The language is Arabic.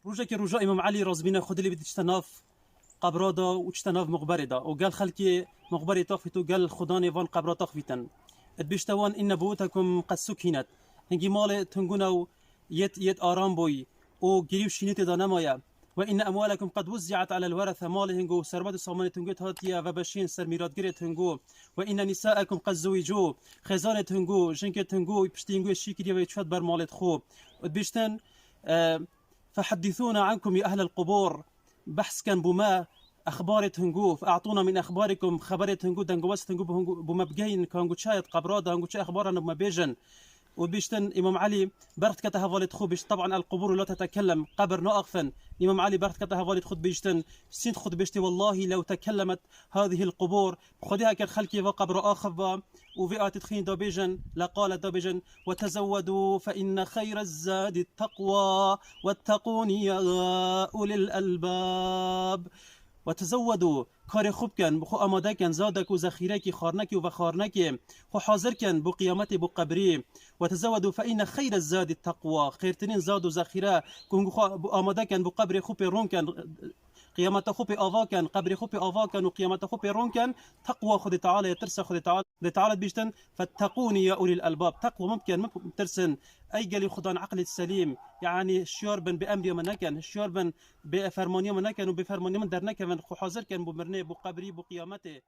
روجك رجاء إمام علي رازبينا خد اللي بتجتناف قبرادا وتجتناف مقبردا وقال خلكي مقبري تخفتو قال خداني فان قبرا تخفتن بيشتوان إن بيوتكم قد سكنت هنجي مال تنقونو يت آرام بوي و جريو شينيتي دانمايا وإن أموالكم قد وزعت على الورثة مال هنجو سربات الصوماني تنقوت هاتيا وبشين سر ميراد جريت هنجو وإن نساءكم قد زوجوا خزانة هنجو جنكت هنجو بشتينجو الشيكريا ويتشوت بر مالت خوب بيشتن فحدثونا عنكم يا أهل القبور بحث كان بما أخبارت هنجو فأعطونا من أخباركم خبرت هنجو دنجوست هنجو بما بجين كانجو شايت قبرادا هنجو شاي أخبارنا بما بيجن وبيشتن إمام علي برت كتها والد خو بيش طبعا القبور لا تتكلم قبر نأغفن إمام علي برت كتها والد خد بيشتن سين خد بيشتي والله لو تكلمت هذه القبور خدها كالخلكي وقبر آخر وفئات تدخين دابيجن لقال دابيجن وتزودوا فإن خير الزاد التقوى واتقون يا أولي الألباب وتزودوا کار خوب کن بخو آماده کن زادک و ذخیره کی خارنکی و خارنکی خو حاضر کن بو قیامت بو قبری وتزودوا فإن خير الزاد التقوى خیرترین زاد و ذخیره کن خو آماده کن بو قبر خوب رون کن قيامته خوب آوا کن قبر خوب آوا کن و قيامته خوب رون کن تقوى خد تعالى ترس خد تعالى بيشتن فاتقوني يا أولي الألباب تقوى ممكن ترسن أي قال خدان عقل السليم يعني شوربن بأمر منكن شوربن بفرمانية منكن وبفرمانية من درنكن خو حاضر كن بمرنه بقبري بقيامته